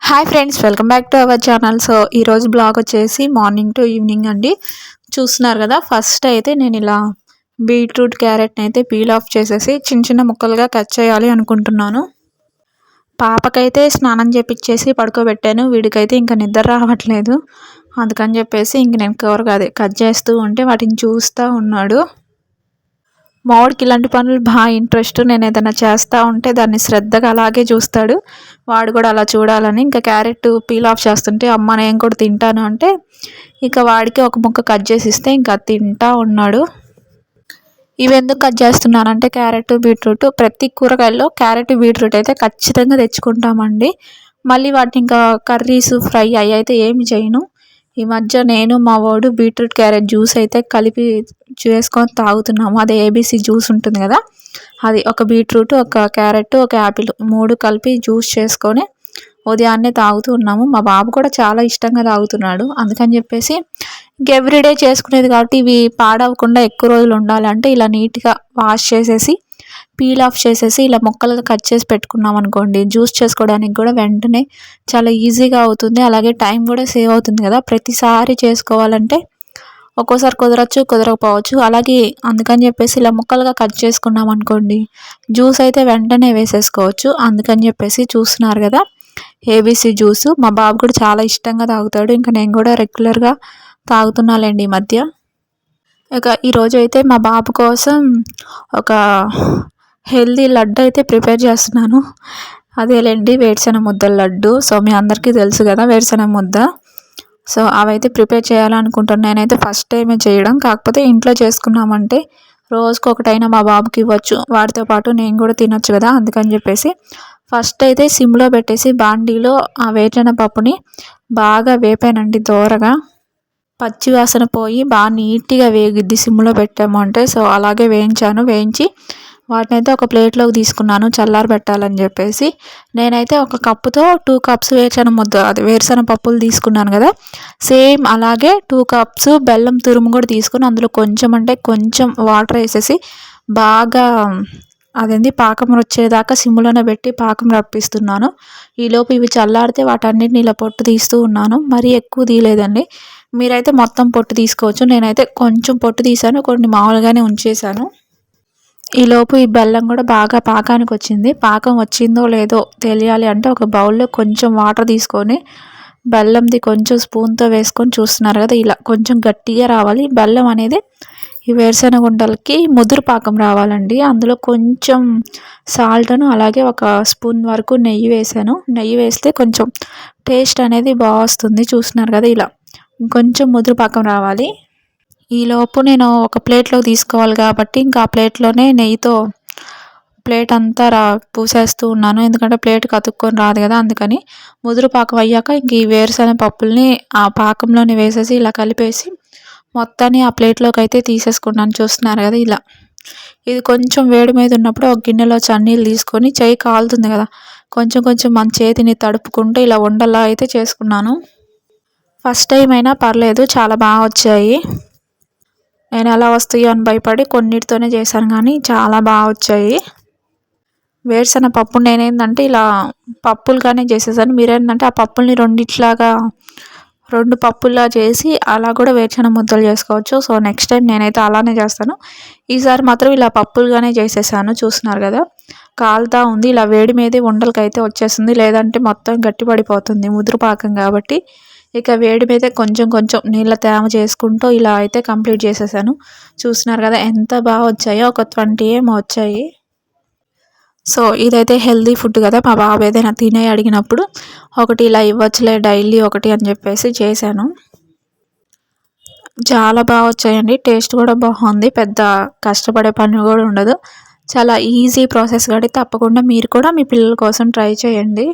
Hi friends, welcome back to our channel. So ఈరోజు blog వచ్చేసి morning to evening అండి. చూస్తున్నారు కదా, ఫస్ట్ అయితే నేను ఇలా బీట్రూట్ క్యారెట్ని అయితే పీల్ ఆఫ్ చేసేసి చిన్న చిన్న ముక్కలుగా కట్ చేయాలి అనుకుంటున్నాను. పాపకైతే స్నానం చేపిచ్చేసి పడుకోబెట్టాను. వీడికైతే ఇంకా నిద్ర రావట్లేదు. అందుకని చెప్పేసి ఇంక నేను కూరగా కట్ చేస్తూ ఉంటే వాటిని చూస్తూ ఉన్నాడు. మావాడికి ఇలాంటి పనులు బాగా ఇంట్రెస్ట్. నేను ఏదైనా చేస్తూ ఉంటే దాన్ని శ్రద్ధగా అలాగే చూస్తాడు. వాడు కూడా అలా చూడాలని ఇంకా క్యారెట్ పీల్ ఆఫ్ చేస్తుంటే అమ్మ నేను కూడా తింటాను అంటే ఇక వాడికి ఒక ముక్క కట్ చేసి ఇస్తే ఇంకా తింటా ఉన్నాడు. ఇవి ఎందుకు కట్ చేస్తున్నానంటే క్యారెట్ బీట్రూట్ ప్రతి కూరగాయల్లో క్యారెట్ బీట్రూట్ అయితే ఖచ్చితంగా తెచ్చుకుంటామండి. మళ్ళీ వాటిని ఇంకా కర్రీస్ ఫ్రై అవి అయితే ఏమి చేయను. ఈ మధ్య నేను మా వాడు బీట్రూట్ క్యారెట్ జ్యూస్ అయితే కలిపి చేసుకొని తాగుతున్నాము. అదే ఏబీసీ జ్యూస్ ఉంటుంది కదా, అది ఒక బీట్రూట్, ఒక క్యారెట్, ఒక యాపిల్ 3 కలిపి జ్యూస్ చేసుకొని ఉదయాన్నే తాగుతూ ఉన్నాము. మా బాబు కూడా చాలా ఇష్టంగా తాగుతున్నాడు. అందుకని చెప్పేసి ఇంక ఎవ్రీడే చేసుకునేది కాబట్టి ఇవి పాడవకుండా ఎక్కువ రోజులు ఉండాలంటే ఇలా నీట్గా వాష్ చేసేసి పీల్ ఆఫ్ చేసేసి ఇలా ముక్కలుగా కట్ చేసి పెట్టుకున్నాం అనుకోండి, జ్యూస్ చేసుకోవడానికి కూడా వెంటనే చాలా ఈజీగా అవుతుంది. అలాగే టైం కూడా సేవ్ అవుతుంది కదా. ప్రతిసారి చేసుకోవాలంటే ఒక్కోసారి కుదరచ్చు, కుదరకపోవచ్చు. అలాగే అందుకని చెప్పేసి ఇలా ముక్కలుగా కట్ చేసుకున్నాం అనుకోండి, జ్యూస్ అయితే వెంటనే వేసేసుకోవచ్చు. అందుకని చెప్పేసి చూస్తున్నారు కదా ఏబీసీ జ్యూస్. మా బాబు కూడా చాలా ఇష్టంగా తాగుతాడు. ఇంకా నేను కూడా రెగ్యులర్గా తాగుతున్నాలేండి ఈ మధ్య. ఇక ఈరోజు అయితే మా బాబు కోసం ఒక హెల్దీ లడ్డు అయితే ప్రిపేర్ చేస్తున్నాను. అదేలేండి వేరుశెనగ ముద్దల లడ్డు. సో మీ అందరికీ తెలుసు కదా వేరుశెనగ ముద్ద. సో అవైతే ప్రిపేర్ చేయాలనుకుంటున్నాను. నేనైతే ఫస్ట్ టైమే చేయడం. కాకపోతే ఇంట్లో చేసుకున్నామంటే రోజుకి ఒకటైనా మా బాబుకి ఇవ్వచ్చు, వాటితో పాటు నేను కూడా తినొచ్చు కదా. అందుకని చెప్పేసి ఫస్ట్ అయితే సిమ్లో పెట్టేసి బాండీలో ఆ వేరుశెనగ పప్పుని బాగా వేపానండి దోరగా. పచ్చి వాసన పోయి బాగా నీట్గా వేగిద్ది సిమ్లో పెట్టాము అంటే. సో అలాగే వేయించి వాటినైతే ఒక ప్లేట్లోకి తీసుకున్నాను చల్లారి పెట్టాలని చెప్పేసి. నేనైతే ఒక కప్పుతో 2 కప్స్ వేరుశెనగ పప్పులు తీసుకున్నాను కదా, సేమ్ అలాగే 2 కప్స్ బెల్లం తురుము కూడా తీసుకుని అందులో కొంచెం వాటర్ వేసేసి బాగా పాకం వచ్చేదాకా సిమ్లోనే పెట్టి పాకం రప్పిస్తున్నాను. ఈలోపు ఇవి చల్లారితే వాటన్నిటిని ఇలా పొట్టు తీస్తూ ఉన్నాను. మరీ ఎక్కువ తీయలేదండి, మీరైతే మొత్తం పొట్టు తీసుకోవచ్చు. నేనైతే కొంచెం పొట్టు తీసాను, కొన్ని మామూలుగానే ఉంచేసాను. ఈలోపు ఈ బెల్లం కూడా బాగా పాకానికి వచ్చింది. పాకం వచ్చిందో లేదో తెలియాలి అంటే ఒక బౌల్లో కొంచెం వాటర్ తీసుకొని బెల్లంది కొంచెం స్పూన్తో వేసుకొని చూస్తున్నారు కదా, ఇలా కొంచెం గట్టిగా రావాలి బెల్లం అనేది. ఈ వేరుశెనగ గుంటలకి ముదురు పాకం రావాలండి. అందులో కొంచెం సాల్ట్ను అలాగే ఒక స్పూన్ వరకు నెయ్యి వేసాను. నెయ్యి వేస్తే కొంచెం టేస్ట్ అనేది బాగా వస్తుంది. చూస్తున్నారు కదా, ఇలా కొంచెం ముదురు పాకం రావాలి. ఈలోపు నేను ఒక ప్లేట్లోకి తీసుకోవాలి కాబట్టి ఇంకా ఆ ప్లేట్లోనే నెయ్యితో ప్లేట్ అంతా పూసేస్తూ ఉన్నాను. ఎందుకంటే ప్లేట్కి అతుక్కొని రాదు కదా. అందుకని ముదురు పాకం అయ్యాక ఇంక ఈ వేరుశెనగ పప్పుల్ని ఆ పాకంలోనే వేసేసి ఇలా కలిపేసి మొత్తాన్ని ఆ ప్లేట్లోకి అయితే తీసేసుకున్నాను. చూస్తున్నారు కదా, ఇలా ఇది కొంచెం వేడి మీద ఉన్నప్పుడు ఒక గిన్నెలో చన్నీళ్ళు తీసుకొని చెయ్యి కాలుతుంది కదా, కొంచెం మన చేతిని తడుపుకుంటూ ఇలా ఉండలా అయితే చేసుకున్నాను. ఫస్ట్ టైం అయినా పర్లేదు, చాలా బాగా వచ్చాయి. నేను ఎలా వస్తాయో అని భయపడి కొన్నిటితోనే చేశాను, కానీ చాలా బాగా వచ్చాయి. వేరుశెనగ పప్పు నేనేంటంటే ఇలా పప్పులుగానే చేసేసాను. మీరేంటంటే ఆ పప్పుల్ని రెండు పప్పుల్లా చేసి అలా కూడా వేరుశెనగ ముద్దలు చేసుకోవచ్చు. సో నెక్స్ట్ టైం నేనైతే అలానే చేస్తాను. ఈసారి మాత్రం ఇలా పప్పులుగానే చేసేసాను. చూస్తున్నారు కదా, కాలుతా ఉంది. ఇలా వేడి మీదే ఉండలకైతే వచ్చేస్తుంది, లేదంటే మొత్తం గట్టి పడిపోతుంది ముదురు పాకం కాబట్టి. ఇక వేడి మీద కొంచెం నీళ్ళ తేమ చేసుకుంటూ ఇలా అయితే కంప్లీట్ చేసేసాను. చూస్తున్నారు కదా ఎంత బాగా వచ్చాయో, ఒక 20 ఏమో వచ్చాయి. సో ఇదైతే హెల్దీ ఫుడ్ కదా. మా బాబు ఏదైనా తినే అడిగినప్పుడు ఒకటి ఇలా ఇవ్వచ్చులే డైలీ ఒకటి అని చెప్పేసి చేశాను. చాలా బాగా వచ్చాయండి, టేస్ట్ కూడా బాగుంది. పెద్ద కష్టపడే పని కూడా ఉండదు, చాలా ఈజీ ప్రాసెస్ కాబట్టి తప్పకుండా మీరు కూడా మీ పిల్లల కోసం ట్రై చేయండి.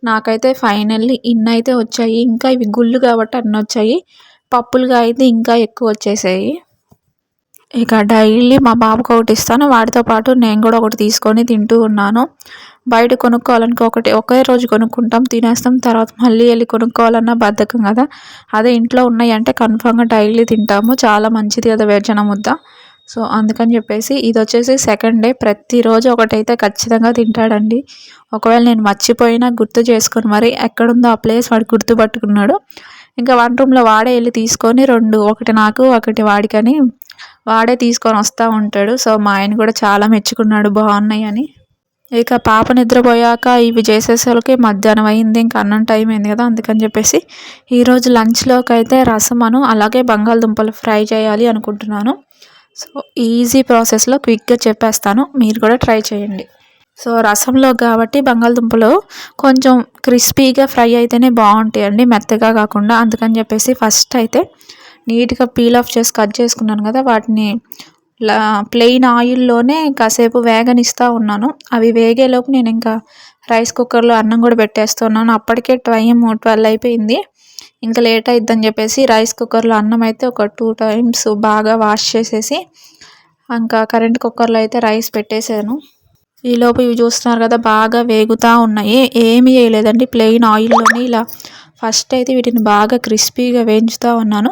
నాకైతే ఫైనల్లీ ఇన్ని అయితే వచ్చాయి. ఇంకా ఇవి గుళ్ళు కాబట్టి అన్నీ వచ్చాయి, పప్పులుగా అయితే ఇంకా ఎక్కువ వచ్చేసాయి. ఇక డైలీ మా బాబుకి ఒకటి ఇస్తాను, వాటితో పాటు నేను కూడా ఒకటి తీసుకొని తింటూ ఉన్నాను. బయట కొనుక్కోవాలనుకో ఒకే రోజు కొనుక్కుంటాం, తినేస్తాం, తర్వాత మళ్ళీ వెళ్ళి కొనుక్కోవాలన్నా బద్ధకం కదా. అదే ఇంట్లో ఉన్నాయి అంటే కన్ఫామ్గా డైలీ తింటాము. చాలా మంచిది కదా వేరుశెనగ ముద్ద. సో అందుకని చెప్పేసి ఇది వచ్చేసి సెకండ్ డే, ప్రతిరోజు ఒకటైతే ఖచ్చితంగా తింటాడండి. ఒకవేళ నేను మర్చిపోయినా గుర్తు చేసుకొని మరి ఎక్కడుందో ఆ ప్లేస్ వాడు గుర్తుపట్టుకున్నాడు. ఇంకా వంట రూమ్లో వాడే వెళ్ళి తీసుకొని ఒకటి నాకు ఒకటి వాడికని వాడే తీసుకొని వస్తూ ఉంటాడు. సో మా ఆయన కూడా చాలా మెచ్చుకున్నాడు బాగున్నాయి అని. ఇక పాప నిద్రపోయాక ఇవి చేసేసరికి మధ్యాహ్నం అయింది, ఇంకా అన్నం టైం అయింది కదా, అందుకని చెప్పేసి ఈరోజు లంచ్లోకి అయితే రసమను అలాగే బంగాళదుంపలు ఫ్రై చేయాలి అనుకుంటున్నాను. సో ఈజీ ప్రాసెస్లో క్విక్గా చెప్పేస్తాను, మీరు కూడా ట్రై చేయండి. సో రసంలో కాబట్టి బంగాళదుంపలు కొంచెం క్రిస్పీగా ఫ్రై అయితేనే బాగుంటాయండి, మెత్తగా కాకుండా. అందుకని చెప్పేసి ఫస్ట్ అయితే నీట్గా పీల్ ఆఫ్ చేసి కట్ చేసుకున్నాను కదా, వాటిని ప్లెయిన్ ఆయిల్లోనే కాసేపు వేగనిస్తూ ఉన్నాను. అవి వేగేలోపు నేను ఇంకా రైస్ కుక్కర్లో అన్నం కూడా పెట్టేస్తున్నాను. అప్పటికే టైం 12 అయిపోయింది, ఇంకా లేట్ అయిద్దని చెప్పేసి రైస్ కుక్కర్లో అన్నం అయితే ఒక 2 టైమ్స్ బాగా వాష్ చేసేసి ఇంకా కరెంట్ కుక్కర్లో అయితే రైస్ పెట్టేశాను. ఈలోపు ఇవి చూస్తున్నారు కదా బాగా వేగుతూ ఉన్నాయి. ఏమీ వేయలేదండి, ప్లెయిన్ ఆయిల్లోనే ఇలా ఫస్ట్ అయితే వీటిని బాగా క్రిస్పీగా వేయించుతూ ఉన్నాను.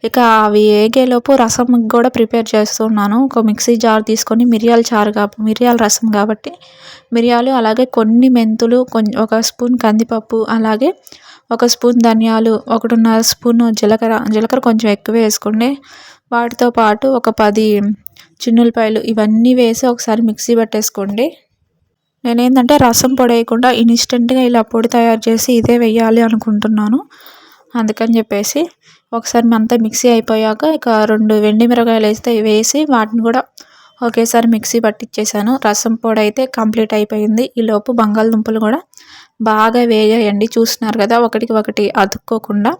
ఇక అవి వేగేలోపు రసం కూడా ప్రిపేర్ చేస్తున్నాను. ఒక మిక్సీ జార్ తీసుకొని మిరియాల రసం కాబట్టి మిరియాలు, అలాగే కొన్ని మెంతులు, ఒక స్పూన్ కందిపప్పు, అలాగే ఒక స్పూన్ ధనియాలు, 1.5 స్పూన్ జీలకర్ర కొంచెం ఎక్కువ వేసుకోండి. వాటితో పాటు ఒక 10 చిన్నులపాయలు ఇవన్నీ వేసి ఒకసారి మిక్సీ పట్టేసుకోండి. నేనేంటంటే రసం పొడి వేయకుండా ఇన్స్టెంట్గా ఇలా పొడి తయారు చేసి ఇదే వేయాలి అనుకుంటున్నాను. అందుకని చెప్పేసి ఒకసారి అంతా మిక్సీ అయిపోయాక ఇక 2 వెండి మిరపకాయలు వేసి వాటిని కూడా ఒకేసారి మిక్సీ పట్టించేసాను. రసం పొడి అయితే కంప్లీట్ అయిపోయింది. ఈలోపు బంగాళదుంపలు కూడా బాగా వేగాయండి, చూస్తున్నారు కదా, ఒకటికి ఒకటి అతుక్కోకుండా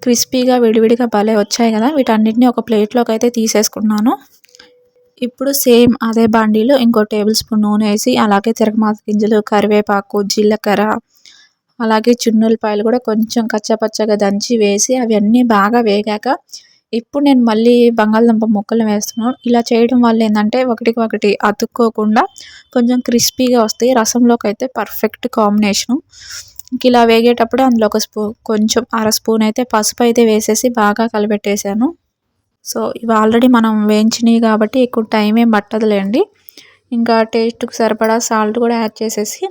క్రిస్పీగా విడివిడిగా భలే వచ్చాయి కదా. వీటన్నిటిని ఒక ప్లేట్లోకి అయితే తీసేసుకున్నాను. ఇప్పుడు సేమ్ అదే బాండీలో ఇంకో టేబుల్ స్పూన్ నూనె వేసి అలాగే తిరగమాత గింజలు, కరివేపాకు, జీలకర్ర, అలాగే చిన్నులపాయలు కూడా కొంచెం కచ్చాపచ్చగా దంచి వేసి అవన్నీ బాగా వేగాక ఇప్పుడు నేను మళ్ళీ బంగాళదుంప ముక్కలు వేస్తున్నాను. ఇలా చేయడం వల్ల ఏంటంటే ఒకటికి ఒకటి అతుక్కోకుండా కొంచెం క్రిస్పీగా వస్తాయి. రసంలోకి అయితే పర్ఫెక్ట్ కాంబినేషను. ఇలా వేగేటప్పుడు అందులో కొంచెం 1/2 స్పూన్ అయితే పసుపు అయితే వేసేసి బాగా కలిపెట్టేశాను. సో ఇవి ఆల్రెడీ మనం వేయించినవి కాబట్టి ఎక్కువ టైం ఏం పట్టదులేండి. ఇంకా టేస్ట్కి సరిపడా సాల్ట్ కూడా యాడ్ చేసేసి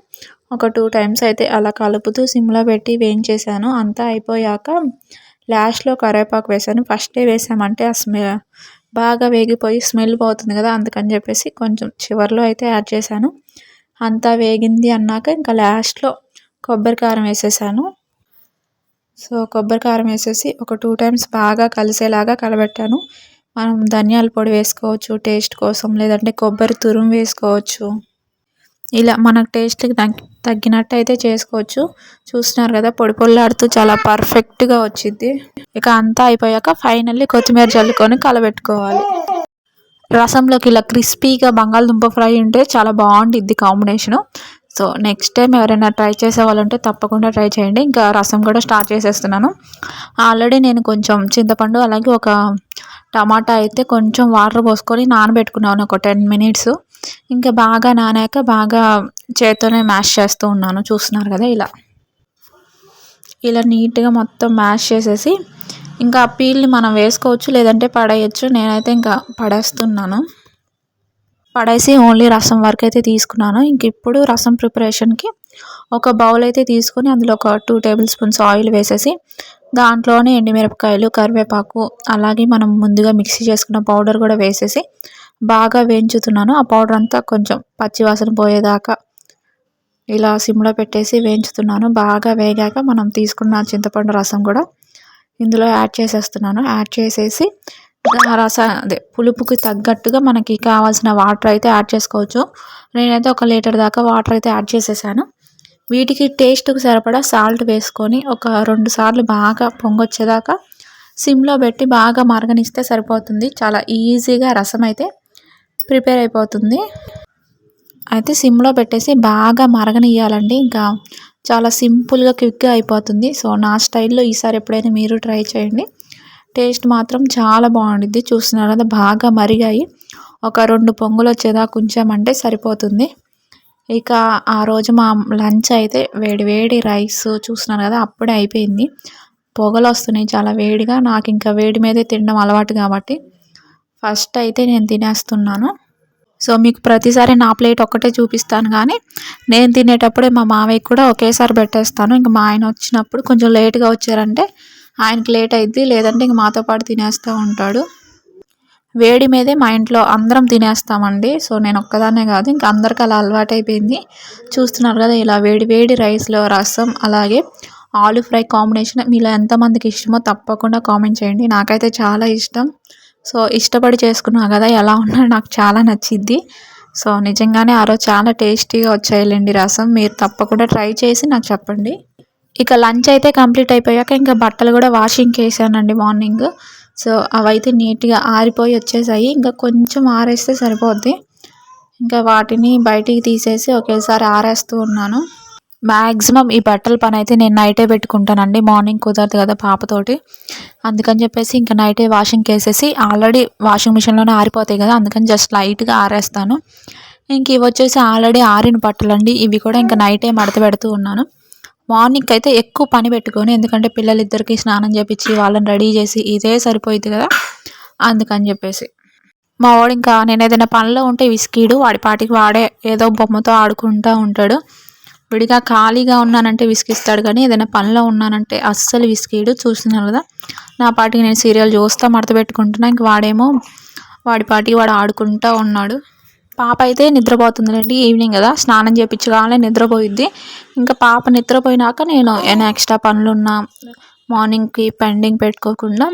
ఒక 2 టైమ్స్ అయితే అలా కలుపుతూ సిమ్లో పెట్టి వేయించేసాను. అంతా అయిపోయాక లాస్ట్లో కరివేపాకు వేసాను. ఫస్టే వేసామంటే ఆ బాగా వేగిపోయి స్మెల్ పోతుంది కదా, అందుకని చెప్పేసి కొంచెం చివరిలో అయితే యాడ్ చేశాను. అంతా వేగింది అన్నాక ఇంకా లాస్ట్లో కొబ్బరి కారం వేసేసాను. సో కొబ్బరి కారం వేసేసి ఒక 2 టైమ్స్ బాగా కలిసేలాగా కలబెట్టాను. మనం ధనియాల పొడి వేసుకోవచ్చు టేస్ట్ కోసం, లేదంటే కొబ్బరి తురుము వేసుకోవచ్చు. ఇలా మనకు టేస్ట్కి తగ్గినట్టు అయితే చేసుకోవచ్చు. చూస్తున్నారు కదా పొడి పొల్లాడుతూ చాలా పర్ఫెక్ట్గా వచ్చింది. ఇక అంతా అయిపోయాక ఫైనల్లీ కొత్తిమీర జల్లుకొని కలబెట్టుకోవాలి. రసంలోకి ఇలా క్రిస్పీగా బంగాళదుంప ఫ్రై ఉంటే చాలా బాగుంటుంది కాంబినేషను. సో నెక్స్ట్ టైం ఎవరైనా ట్రై చేసే వాళ్ళంటే తప్పకుండా ట్రై చేయండి. ఇంకా రసం కూడా స్టార్ట్ చేసేస్తున్నాను. ఆల్రెడీ నేను కొంచెం చింతపండు అలాగే ఒక టమాటా అయితే కొంచెం వాటర్ పోసుకొని నానబెట్టుకున్నాను ఒక 10 మినిట్స్. ఇంకా బాగా నానాక బాగా చేత్తోనే మ్యాష్ చేస్తూ ఉన్నాను. చూస్తున్నారు కదా ఇలా నీట్గా మొత్తం మ్యాష్ చేసేసి ఇంకా పీల్ని మనం వేసుకోవచ్చు, లేదంటే పడేయచ్చు. నేనైతే ఇంకా పడేసి ఓన్లీ రసం వరకు అయితే తీసుకున్నాను. ఇంక ఇప్పుడు రసం ప్రిపరేషన్కి ఒక బౌల్ అయితే తీసుకొని అందులో ఒక 2 టేబుల్ స్పూన్స్ ఆయిల్ వేసేసి దాంట్లోనే ఎండుమిరపకాయలు, కరివేపాకు, అలాగే మనం ముందుగా మిక్సీ చేసుకున్న పౌడర్ కూడా వేసేసి బాగా వేయించుతున్నాను. ఆ పౌడర్ అంతా కొంచెం పచ్చివాసన పోయేదాకా ఇలా సిమ్లో పెట్టేసి వేయించుతున్నాను. బాగా వేగాక మనం తీసుకున్న చింతపండు రసం కూడా ఇందులో యాడ్ చేసేస్తున్నాను. యాడ్ చేసేసి పులుపుకి తగ్గట్టుగా మనకి కావాల్సిన వాటర్ అయితే యాడ్ చేసుకోవచ్చు. నేనైతే 1 లీటర్ దాకా వాటర్ అయితే యాడ్ చేసేసాను. వీటికి టేస్ట్కి సరిపడా సాల్ట్ వేసుకొని ఒక 2 సార్లు బాగా పొంగొచ్చేదాకా సిమ్లో పెట్టి బాగా మరగనిస్తే సరిపోతుంది. చాలా ఈజీగా రసం అయితే ప్రిపేర్ అయిపోతుంది. అయితే సిమ్లో పెట్టేసి బాగా మరగనియ్యాలండి. ఇంకా చాలా సింపుల్గా క్విక్గా అయిపోతుంది. సో నా స్టైల్లో ఈసారి ఎప్పుడైనా మీరు ట్రై చేయండి. టేస్ట్ మాత్రం చాలా బాగుండిద్ది. చూస్తున్నారు కదా బాగా మరిగాయి. ఒక 2 పొంగులు వచ్చేదాకా ఉంచామంటే సరిపోతుంది. ఇక ఆ రోజు మా లంచ్ అయితే వేడి రైస్ చూస్తున్నారు కదా అప్పుడే అయిపోయింది. పొగలు వస్తున్నాయి చాలా వేడిగా. నాకు ఇంకా వేడి మీదే తినడం అలవాటు కాబట్టి ఫస్ట్ అయితే నేను తినేస్తున్నాను. సో మీకు ప్రతిసారి నా ప్లేట్ ఒక్కటే చూపిస్తాను కానీ నేను తినేటప్పుడే మా మావయ్యకి కూడా ఒకేసారి పెట్టేస్తాను. ఇంక మా ఆయన వచ్చినప్పుడు కొంచెం లేట్గా వచ్చారంటే ఆయనకి లేట్ అయిద్ది, లేదంటే ఇంక మాతో పాటు తినేస్తూ ఉంటాడు. వేడి మీదే మా ఇంట్లో అందరం తినేస్తామండి. సో నేను ఒక్కదాన్నే కాదు, ఇంకా అందరికి అలా అలవాటైపోయింది. చూస్తున్నారు కదా, ఇలా వేడి వేడి రైస్లో రసం అలాగే ఆలు ఫ్రై కాంబినేషన్ మీలో ఎంతమందికి ఇష్టమో తప్పకుండా కామెంట్ చేయండి. నాకైతే చాలా ఇష్టం. సో ఇష్టపడి చేసుకున్నా కదా, ఎలా ఉన్నా నాకు చాలా నచ్చిద్ది. సో నిజంగానే ఆ రోజు చాలా టేస్టీగా వచ్చాయిలేండి రసం. మీరు తప్పకుండా ట్రై చేసి నాకు చెప్పండి. ఇక లంచ్ అయితే కంప్లీట్ అయిపోయాక ఇంకా బట్టలు కూడా వాషింగ్కి వేసానండి మార్నింగ్. సో అవైతే నీట్గా ఆరిపోయి వచ్చేసాయి. ఇంకా కొంచెం ఆరేస్తే సరిపోద్ది. ఇంకా వాటిని బయటికి తీసేసి ఒకేసారి ఆరేస్తూ ఉన్నాను. మ్యాక్సిమం ఈ బట్టల పని అయితే నేను నైటే పెట్టుకుంటానండి. మార్నింగ్ కుదరదు కదా పాపతోటి. అందుకని చెప్పేసి ఇంకా నైటే వాషింగ్కి వేసేసి ఆల్రెడీ వాషింగ్ మిషన్లోనే ఆరిపోతాయి కదా, అందుకని జస్ట్ లైట్గా ఆరేస్తాను. ఇంక ఇవి వచ్చేసి ఆల్రెడీ ఆరిన బట్టలండి. ఇవి కూడా ఇంకా నైటే మడత పెడుతూ ఉన్నాను. మార్నింగ్ అయితే ఎక్కువ పని పెట్టుకొని, ఎందుకంటే పిల్లలిద్దరికి స్నానం చేపించి వాళ్ళని రెడీ చేసి ఇదే సరిపోయింది కదా, అందుకని చెప్పేసి. మా వాడు ఇంకా నేను ఏదైనా పనిలో ఉంటే విసిగీడు, వాడి పాటికి వాడే ఏదో బొమ్మతో ఆడుకుంటూ ఉంటాడు. విడిగా ఖాళీగా ఉన్నానంటే విసిగిస్తాడు కానీ ఏదైనా పనిలో ఉన్నానంటే అస్సలు విసిగీడు. చూస్తున్నాను కదా, నా పాటికి నేను సీరియల్ చూస్తా మడత పెట్టుకుంటున్నా, ఇంక వాడేమో వాడి పాటికి వాడు ఆడుకుంటూ ఉన్నాడు. పాప అయితే నిద్రపోతుందిలేండి, ఈవినింగ్ కదా, స్నానం చేయించగానే నిద్రపోయిద్ది. ఇంకా పాప నిద్రపోయినాక నేను ఏమైనా ఎక్స్ట్రా పనులున్నా మార్నింగ్కి పెండింగ్ పెట్టుకోకుండా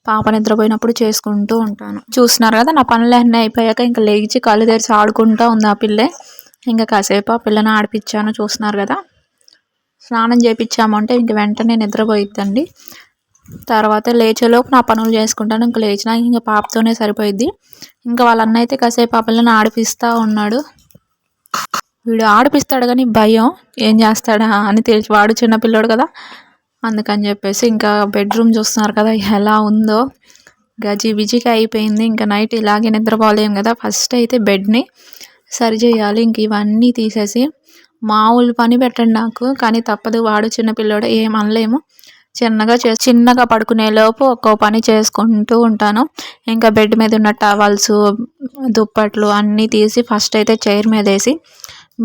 పాప నిద్రపోయినప్పుడు చేసుకుంటూ ఉంటాను. చూస్తున్నారు కదా, నా పనులు అన్నీ అయిపోయాక ఇంకా లేచి కళ్ళు తెరిచి ఆడుకుంటూ ఉంది ఆ పిల్లే. ఇంకా కాసేపు ఆ పిల్లని ఆడిపించాను. చూస్తున్నారు కదా, స్నానం చేయించామంటే ఇంక వెంటనే నిద్రపోయిద్దండి. తర్వాత లేచేలోపు నా పనులు చేసుకుంటాను. ఇంక లేచినా ఇంకా పాపతోనే సరిపోయిద్ది. ఇంకా వాళ్ళ అన్న అయితే కాసేపు ఆ పిల్లని ఆడిపిస్తూ ఉన్నాడు. వీడు ఆడిపిస్తాడు కానీ భయం, ఏం చేస్తాడా అని తెలిసి, వాడు చిన్నపిల్లోడు కదా, అందుకని చెప్పేసి. ఇంకా బెడ్రూమ్ చూస్తున్నారు కదా ఎలా ఉందో, గజి బిజిగా అయిపోయింది. ఇంకా నైట్ ఇలాగే నిద్రపోలేము కదా, ఫస్ట్ అయితే బెడ్ని సరి చేయాలి. ఇంక ఇవన్నీ తీసేసి మామూలు పని పెట్టండి నాకు, కానీ తప్పదు, వాడు చిన్నపిల్లోడు ఏం అనలేము. చిన్నగా పడుకునే లోపు ఒక్కో పని చేసుకుంటూ ఉంటాను. ఇంకా బెడ్ మీద ఉన్న టవల్స్ దుప్పట్లు అన్నీ తీసి ఫస్ట్ అయితే చైర్ మీద వేసి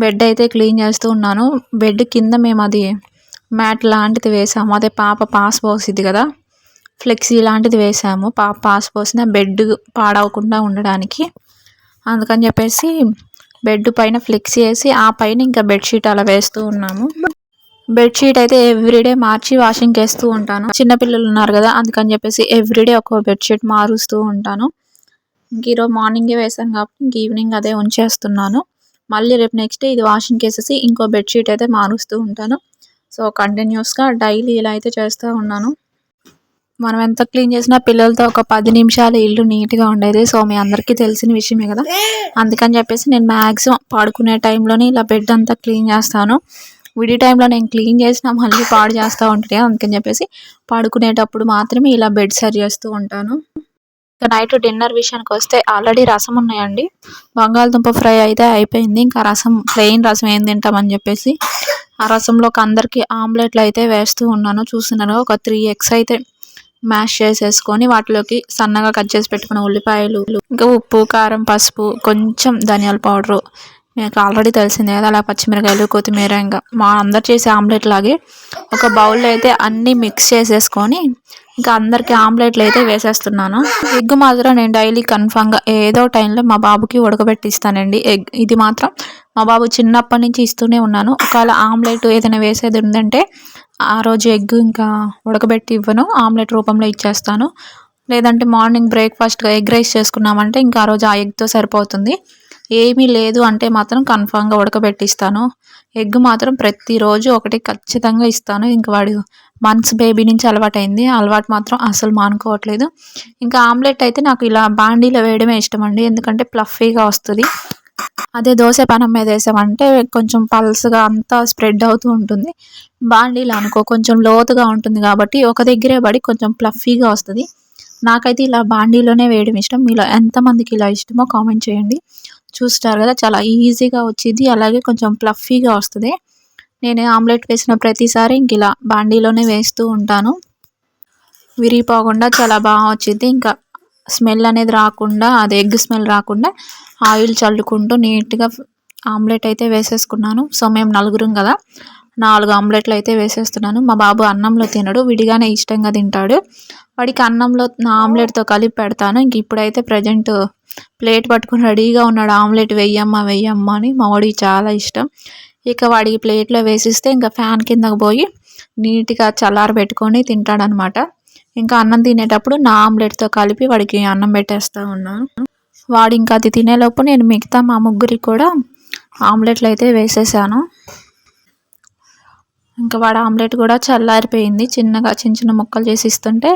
బెడ్ అయితే క్లీన్ చేస్తూ ఉన్నాను. బెడ్ కింద మేము అది మ్యాట్ లాంటిది వేసాము, అదే పాప పాస్ పోసిద్ది కదా, ఫ్లెక్సీ లాంటిది వేసాము పాప పాస్ పోసిన బెడ్ పాడవకుండా ఉండడానికి. అందుకని చెప్పేసి బెడ్ పైన ఫ్లెక్సీ వేసి ఆ పైన ఇంకా బెడ్షీట్ అలా వేస్తూ ఉన్నాము. బెడ్షీట్ అయితే ఎవ్రీడే మార్చి వాషింగ్కి వేస్తూ ఉంటాను. చిన్నపిల్లలు ఉన్నారు కదా, అందుకని చెప్పేసి ఎవ్రీడే ఒక బెడ్షీట్ మారుస్తూ ఉంటాను. ఇంక ఈరోజు మార్నింగే వేసాను కాబట్టి ఇంక ఈవినింగ్ అదే ఉంచేస్తున్నాను. మళ్ళీ రేపు నెక్స్ట్ డే ఇది వాషింగ్కి వేసేసి ఇంకో బెడ్షీట్ అయితే మారుస్తూ ఉంటాను. సో కంటిన్యూస్గా డైలీ ఇలా అయితే చేస్తూ ఉన్నాను. మనం ఎంత క్లీన్ చేసినా పిల్లలతో ఒక 10 నిమిషాలు ఇల్లు నీట్గా ఉండేది. సో మీ అందరికీ తెలిసిన విషయమే కదా, అందుకని చెప్పేసి నేను మ్యాక్సిమం పడుకునే టైంలోనే ఇలా బెడ్ అంతా క్లీన్ చేస్తాను. విడి టైంలో నేను క్లీన్ చేసినా మళ్ళీ పాడు చేస్తూ ఉంటాను, అందుకని చెప్పేసి పడుకునేటప్పుడు మాత్రమే ఇలా బెడ్ సరి చేస్తూ ఉంటాను. ఇంకా నైట్ డిన్నర్ విషయానికి వస్తే ఆల్రెడీ రసం ఉన్నాయండి. బంగాళదుంప ఫ్రై అయితే అయిపోయింది. ఇంకా రసం, ప్లెయిన్ రసం ఏం తింటామని చెప్పేసి ఆ రసంలోకి అందరికీ ఆమ్లెట్లు అయితే వేస్తూ ఉన్నాను. చూస్తున్నాను, ఒక 3 ఎగ్స్ అయితే మ్యాష్ చేసేసుకొని వాటిలోకి సన్నగా కట్ చేసి పెట్టుకున్న ఉల్లిపాయలు, ఇంకా ఉప్పు, కారం, పసుపు, కొంచెం ధనియాల పౌడరు, మీకు ఆల్రెడీ తెలిసిందే కదా, అలా పచ్చిమిరకాయలు, కొత్తిమీర, ఇంకా మా అందరు చేసే ఆమ్లెట్ లాగే ఒక బౌల్లో అయితే అన్నీ మిక్స్ చేసేసుకొని ఇంకా అందరికీ ఆమ్లెట్లు అయితే వేసేస్తున్నాను. ఎగ్ మాత్రం నేను డైలీ కన్ఫామ్గా ఏదో టైంలో మా బాబుకి ఉడకబెట్టిస్తానండి. ఎగ్ ఇది మాత్రం మా బాబు చిన్నప్పటి నుంచి ఇస్తూనే ఉన్నాను. ఒకవేళ ఆమ్లెట్ ఏదైనా వేసేది ఉందంటే ఆ రోజు ఎగ్ ఇంకా ఉడకబెట్టి ఇవ్వను, ఆమ్లెట్ రూపంలో ఇచ్చేస్తాను. లేదంటే మార్నింగ్ బ్రేక్ఫాస్ట్గా ఎగ్ రైస్ చేసుకున్నామంటే ఇంకా ఆ రోజు ఆ ఎగ్తో సరిపోతుంది. ఏమీ లేదు అంటే మాత్రం కన్ఫామ్గా ఉడకబెట్టిస్తాను. ఎగ్ మాత్రం ప్రతిరోజు ఒకటి ఖచ్చితంగా ఇస్తాను. ఇంక వాడు మంత్స్ బేబీ నుంచి అలవాటైంది, అలవాటు మాత్రం అసలు మానుకోవట్లేదు. ఇంకా ఆమ్లెట్ అయితే నాకు ఇలా బాండీలో వేయడమే ఇష్టం అండి, ఎందుకంటే ప్లఫీగా వస్తుంది. అదే దోశ పెనం మీద వేసామంటే కొంచెం పల్స్గా అంతా స్ప్రెడ్ అవుతూ ఉంటుంది. బాండీలో అనుకో కొంచెం లోతుగా ఉంటుంది కాబట్టి ఒక దగ్గరే పడి కొంచెం ప్లఫీగా వస్తుంది. నాకైతే ఇలా బాండీలోనే వేయడం ఇష్టం. మీలో ఎంతమందికి ఇలా ఇష్టమో కామెంట్ చేయండి. చూస్తారు కదా, చాలా ఈజీగా వచ్చింది, అలాగే కొంచెం ప్లఫీగా వస్తుంది. నేను ఆమ్లెట్ వేసిన ప్రతిసారి ఇంక ఇలా బాండీలోనే వేస్తూ ఉంటాను. విరిగిపోకుండా చాలా బాగా వచ్చింది. ఇంకా స్మెల్ అనేది రాకుండా, అది ఎగ్ స్మెల్ రాకుండా ఆయిల్ చల్లుకుంటూ నీట్గా ఆమ్లెట్ అయితే వేసేసుకున్నాను. సో మేము నలుగురం కదా, 4 ఆమ్లెట్లు అయితే వేసేస్తున్నాను. మా బాబు అన్నంలో తినడు, విడిగానే ఇష్టంగా తింటాడు. వాడికి అన్నంలో నా ఆమ్లెట్తో కలిపి పెడతాను. ఇంక ఇప్పుడైతే ప్రజెంట్ ప్లేట్ పట్టుకుని రెడీగా ఉన్నాడు, ఆమ్లెట్ వెయ్యమ్మా వెయ్యమ్మా అని. మా వాడికి చాలా ఇష్టం. ఇక వాడికి ప్లేట్లో వేసిస్తే ఇంకా ఫ్యాన్ కిందకు పోయి నీట్గా చల్లారబెట్టుకొని తింటాడనమాట. ఇంకా అన్నం తినేటప్పుడు నా ఆమ్లెట్తో కలిపి వాడికి అన్నం పెట్టేస్తూ ఉన్నాను. వాడు ఇంకా అది తినేలోపు నేను మిగతా మా ముగ్గురికి కూడా ఆమ్లెట్లు అయితే వేసేసాను. ఇంకా వాడు ఆమ్లెట్ కూడా చల్లారిపోయింది. చిన్న చిన్న ముక్కలు చేసి ఇస్తుంటే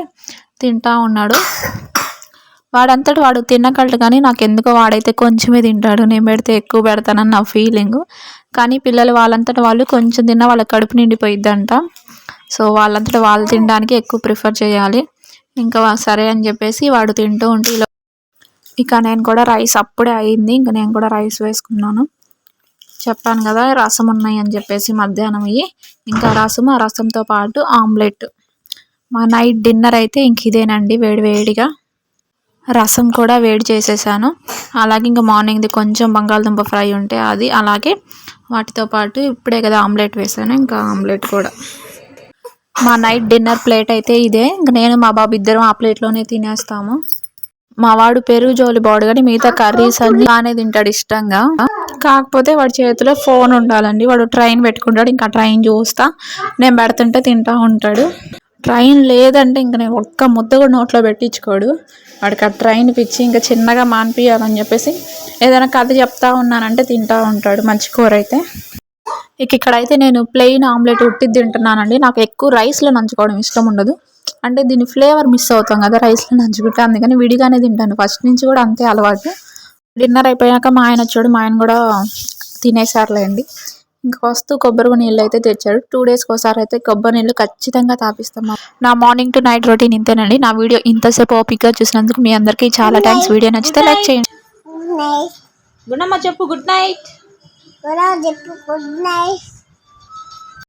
తింటా ఉన్నాడు. వాడంతటి వాడు తినగలడు, కానీ నాకు ఎందుకో వాడైతే కొంచెమే తింటాడు. నేను పెడితే ఎక్కువ పెడతానని నా ఫీలింగు. కానీ పిల్లలు వాళ్ళంతట వాళ్ళు కొంచెం తిన్నా వాళ్ళ కడుపు నిండిపోయిద్దంట. సో వాళ్ళంతట వాళ్ళు తినడానికి ఎక్కువ ప్రిఫర్ చేయాలి. ఇంకా సరే అని చెప్పేసి వాడు తింటూ ఉంటే ఇక నేను కూడా రైస్ అప్పుడే అయింది. ఇంకా నేను కూడా రైస్ వేసుకున్నాను. చెప్పాను కదా రసం ఉన్నాయి అని చెప్పేసి మధ్యాహ్నం ఇంకా ఆ రసంతో పాటు ఆమ్లెట్. మా నైట్ డిన్నర్ అయితే ఇంక ఇదేనండి, వేడివేడిగా రసం కూడా వేడి చేసేసాను. అలాగే ఇంకా మార్నింగ్ది కొంచెం బంగాళదుంప ఫ్రై ఉంటే అది, అలాగే వాటితో పాటు ఇప్పుడే కదా ఆమ్లెట్ వేసాను, ఇంకా ఆమ్లెట్ కూడా. మా నైట్ డిన్నర్ ప్లేట్ అయితే ఇదే. ఇంక నేను మా బాబు ఇద్దరం ఆ ప్లేట్లోనే తినేస్తాము. మా వాడు పెరుగు జోలి బాడు, కానీ మిగతా కర్రీస్ అన్ని బాగానే తింటాడు ఇష్టంగా. కాకపోతే వాడి చేతిలో ఫోన్ ఉండాలండి. వాడు ట్రైన్ పెట్టుకుంటాడు, ఇంకా ట్రైన్ చూస్తా నేను పెడుతుంటే తింటూ ఉంటాడు. ట్రైన్ లేదంటే ఇంక నేను ఒక్క ముద్ద కూడా నోట్లో పెట్టించుకోడు. వాడికి ఆ ట్రైన్ పిచ్చి. ఇంకా చిన్నగా మానిపియాలని చెప్పేసి ఏదైనా కథ చెప్తా ఉన్నానంటే తింటూ ఉంటాడు. మంచి కూర అయితే. ఇక్కడైతే నేను ప్లెయిన్ ఆమ్లెట్ ఉట్టిది తింటున్నానండి. నాకు ఎక్కువ రైస్లో నంచుకోవడం ఇష్టం ఉండదు. అంటే దీని ఫ్లేవర్ మిస్ అవుతాం కదా రైస్లో నంచుకుంటే, అందుకని విడిగానే తింటాను. ఫస్ట్ నుంచి కూడా అంతే అలవాటు. డిన్నర్ అయిపోయాక మా ఆయన వచ్చాడు, మా ఆయన కూడా తినేసారులేండి. ఇంక వస్తూ కొబ్బరి నీళ్ళు అయితే తెచ్చాడు. 2 డేస్కి ఒకసారి అయితే కొబ్బరి నీళ్ళు ఖచ్చితంగా తాపిస్తాం. నా మార్నింగ్ టు నైట్ రొటీన్ ఇంతేనండి. నా వీడియో ఇంతసేపు ఓపిక్గా చూసినందుకు మీ అందరికీ చాలా థ్యాంక్స్. వీడియో నచ్చితే లైక్ చేయండి. గుడ్ నైట్ చెప్పు. Good night.